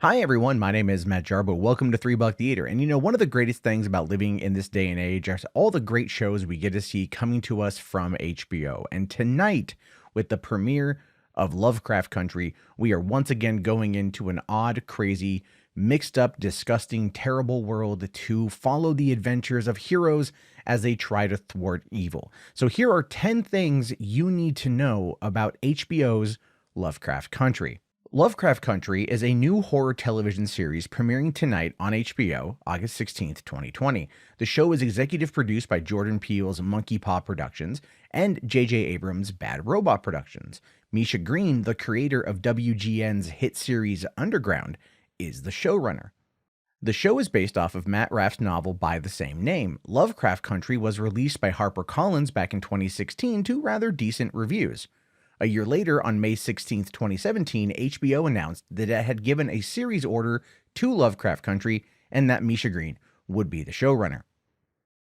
Hi everyone, my name is Matt Jarbo. Welcome to $3 Theater. And one of the greatest things about living in this day and age are all the great shows we get to see coming to us from HBO. And tonight, with the premiere of Lovecraft Country, we are once again going into an odd, crazy, mixed up, disgusting, terrible world to follow the adventures of heroes as they try to thwart evil. So here are 10 things you need to know about HBO's Lovecraft Country. Lovecraft Country is a new horror television series premiering tonight on HBO, August 16th, 2020. The show is executive produced by Jordan Peele's Monkeypaw Productions and J.J. Abrams' Bad Robot Productions. Misha Green, the creator of WGN's hit series Underground, is the showrunner. The show is based off of Matt Raff's novel by the same name. Lovecraft Country was released by HarperCollins back in 2016 to rather decent reviews. A year later, on May 16, 2017, HBO announced that it had given a series order to Lovecraft Country and that Misha Green would be the showrunner.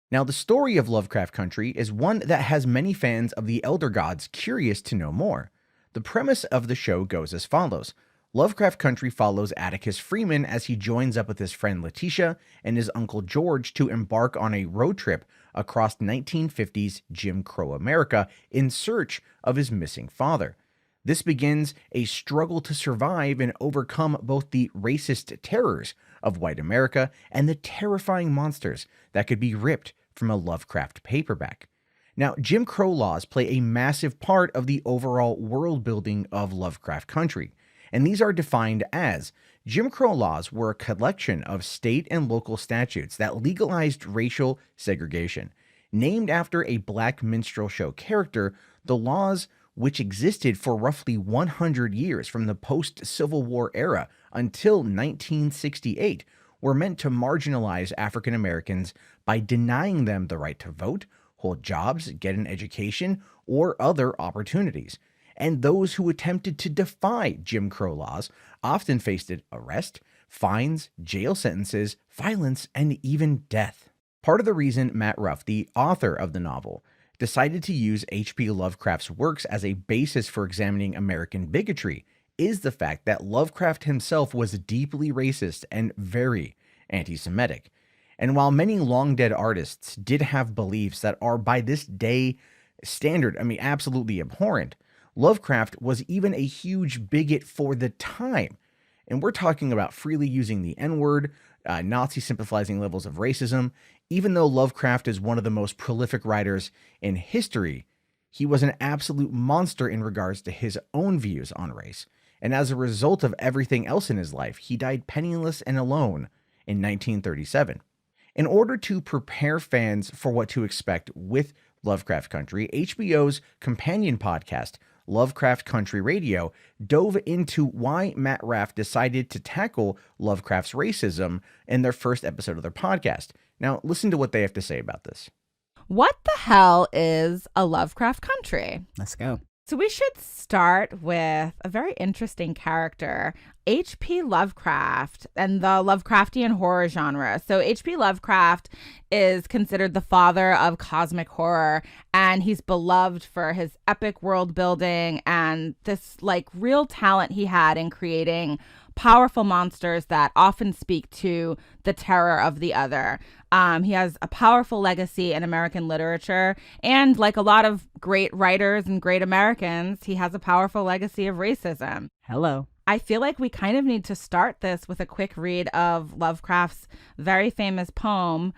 Now, the story of Lovecraft Country is one that has many fans of the Elder Gods curious to know more. The premise of the show goes as follows. Lovecraft Country follows Atticus Freeman as he joins up with his friend Letitia and his uncle George to embark on a road trip across 1950s Jim Crow America in search of his missing father. This begins a struggle to survive and overcome both the racist terrors of white America and the terrifying monsters that could be ripped from a Lovecraft paperback. Now, Jim Crow laws play a massive part of the overall world building of Lovecraft Country. And these are defined as Jim Crow laws were a collection of state and local statutes that legalized racial segregation. Named after a black minstrel show character, the laws, which existed for roughly 100 years from the post-Civil War era until 1968, were meant to marginalize African Americans by denying them the right to vote, hold jobs, get an education, or other opportunities. And those who attempted to defy Jim Crow laws often faced arrest, fines, jail sentences, violence, and even death. Part of the reason Matt Ruff, the author of the novel, decided to use H.P. Lovecraft's works as a basis for examining American bigotry is the fact that Lovecraft himself was deeply racist and very anti-Semitic. And while many long-dead artists did have beliefs that are by this day standard, absolutely abhorrent, Lovecraft was even a huge bigot for the time. And we're talking about freely using the N-word, Nazi sympathizing levels of racism. Even though Lovecraft is one of the most prolific writers in history, he was an absolute monster in regards to his own views on race. And as a result of everything else in his life, he died penniless and alone in 1937. In order to prepare fans for what to expect with Lovecraft Country, HBO's companion podcast, Lovecraft Country Radio, dove into why Matt Raff decided to tackle Lovecraft's racism in their first episode of their podcast. Now, listen to what they have to say about this. What the hell is a Lovecraft Country? Let's go. So we should start with a very interesting character, H.P. Lovecraft and the Lovecraftian horror genre. So H.P. Lovecraft is considered the father of cosmic horror, and he's beloved for his epic world building and this real talent he had in creating powerful monsters that often speak to the terror of the other. He has a powerful legacy in American literature, and like a lot of great writers and great Americans, he has a powerful legacy of racism. Hello. I feel like we kind of need to start this with a quick read of Lovecraft's very famous poem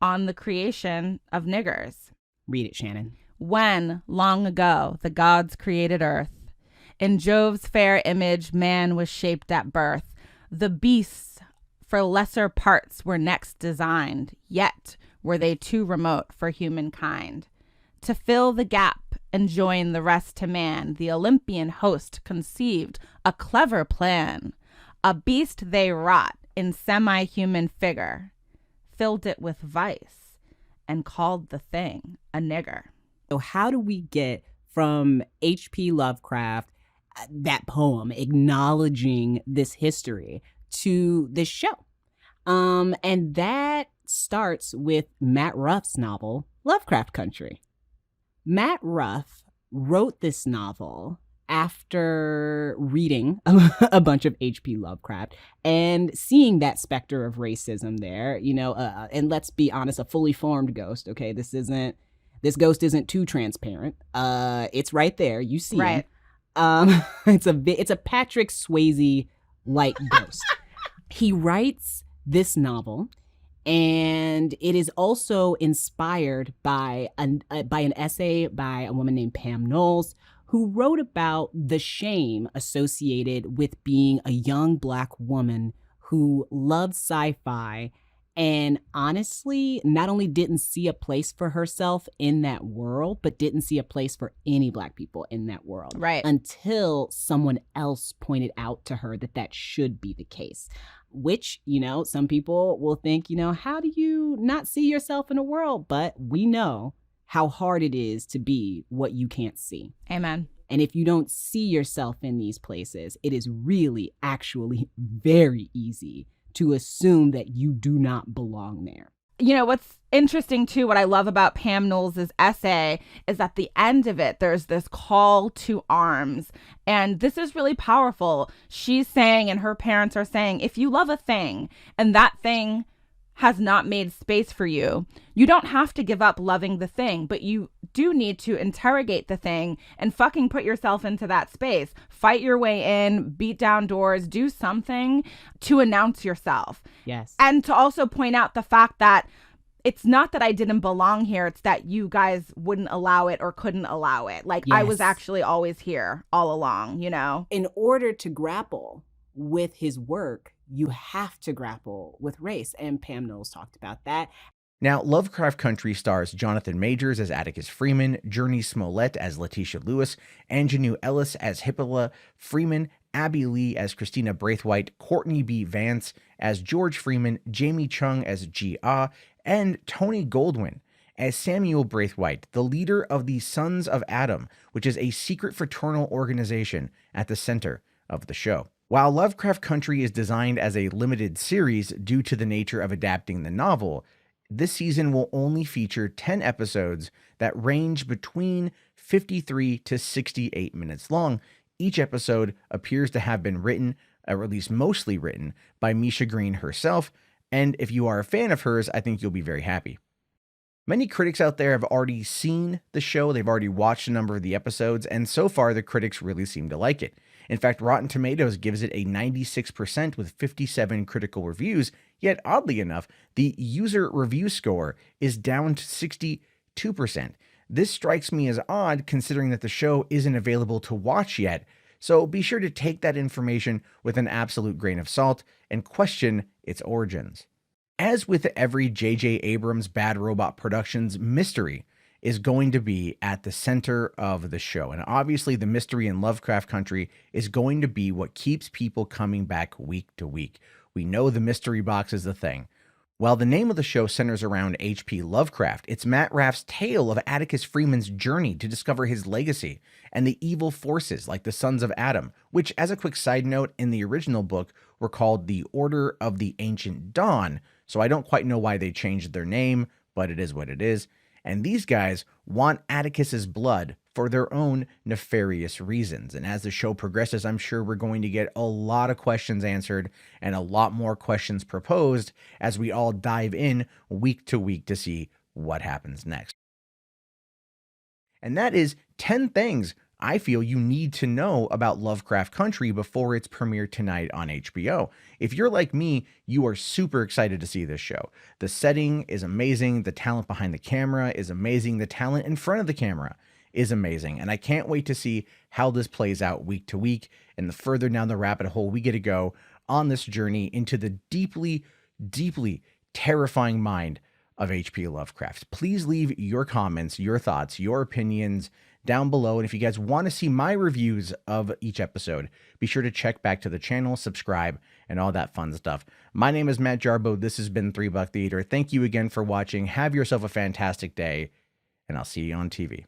on the creation of niggers. Read it, Shannon. When, long ago, the gods created earth, in Jove's fair image, man was shaped at birth. The beasts for lesser parts were next designed, yet were they too remote for humankind. To fill the gap and join the rest to man, the Olympian host conceived a clever plan. A beast they wrought in semi-human figure, filled it with vice, and called the thing a nigger. So how do we get from H.P. Lovecraft, that poem, acknowledging this history, to this show? And that starts with Matt Ruff's novel, Lovecraft Country. Matt Ruff wrote this novel after reading a bunch of H.P. Lovecraft and seeing that specter of racism there, and let's be honest, a fully formed ghost. Okay, this ghost isn't too transparent. It's right there. You see him. It's a Patrick Swayze like ghost. He writes this novel, and it is also inspired by an essay by a woman named Pam Knowles, who wrote about the shame associated with being a young Black woman who loved sci-fi and honestly not only didn't see a place for herself in that world, but didn't see a place for any Black people in that world. Right. Until someone else pointed out to her that should be the case. Which, some people will think, how do you not see yourself in a world? But we know how hard it is to be what you can't see. Amen. And if you don't see yourself in these places, it is really actually very easy to assume that you do not belong there. What's interesting too, what I love about Pam Knowles' essay is at the end of it, there's this call to arms. And this is really powerful. She's saying, and her parents are saying, if you love a thing and that thing has not made space for you, you don't have to give up loving the thing, but you do need to interrogate the thing and fucking put yourself into that space. Fight your way in, beat down doors, do something to announce yourself. Yes. And to also point out the fact that it's not that I didn't belong here, it's that you guys wouldn't allow it or couldn't allow it. Like, yes. I was actually always here all along, In order to grapple with his work, you have to grapple with race. And Pam Knowles talked about that. Now, Lovecraft Country stars Jonathan Majors as Atticus Freeman, Journey Smollett as Letitia Lewis, Anjanou Ellis as Hippolyta Freeman, Abby Lee as Christina Braithwaite, Courtney B. Vance as George Freeman, Jamie Chung as Ji Ah, and Tony Goldwyn as Samuel Braithwaite, the leader of the Sons of Adam, which is a secret fraternal organization at the center of the show. While Lovecraft Country is designed as a limited series due to the nature of adapting the novel, this season will only feature 10 episodes that range between 53 to 68 minutes long. Each episode appears to have been written, or at least mostly written, by Misha Green herself, and if you are a fan of hers, I think you'll be very happy. Many critics out there have already seen the show, they've already watched a number of the episodes, and so far the critics really seem to like it. In fact, Rotten Tomatoes gives it a 96% with 57 critical reviews, yet oddly enough, the user review score is down to 62%. This strikes me as odd considering that the show isn't available to watch yet, so be sure to take that information with an absolute grain of salt and question its origins. As with every J.J. Abrams Bad Robot Productions, mystery is going to be at the center of the show. And obviously the mystery in Lovecraft Country is going to be what keeps people coming back week to week. We know the mystery box is the thing. While the name of the show centers around H.P. Lovecraft, it's Matt Raff's tale of Atticus Freeman's journey to discover his legacy and the evil forces like the Sons of Adam, which, as a quick side note, in the original book were called the Order of the Ancient Dawn, so I don't quite know why they changed their name, but it is what it is. And these guys want Atticus's blood for their own nefarious reasons. And as the show progresses, I'm sure we're going to get a lot of questions answered and a lot more questions proposed as we all dive in week to week to see what happens next. And that is 10 things I feel you need to know about Lovecraft Country before its premiere tonight on HBO. If you're like me, you are super excited to see this show. The setting is amazing. The talent behind the camera is amazing. The talent in front of the camera is amazing. And I can't wait to see how this plays out week to week and the further down the rabbit hole we get to go on this journey into the deeply, deeply terrifying mind of H.P. Lovecraft. Please leave your comments, your thoughts, your opinions down below. And if you guys want to see my reviews of each episode, be sure to check back to the channel, subscribe, and all that fun stuff. My name is Matt Jarbo. This has been 3 Buck Theater. Thank you again for watching. Have yourself a fantastic day, and I'll see you on TV.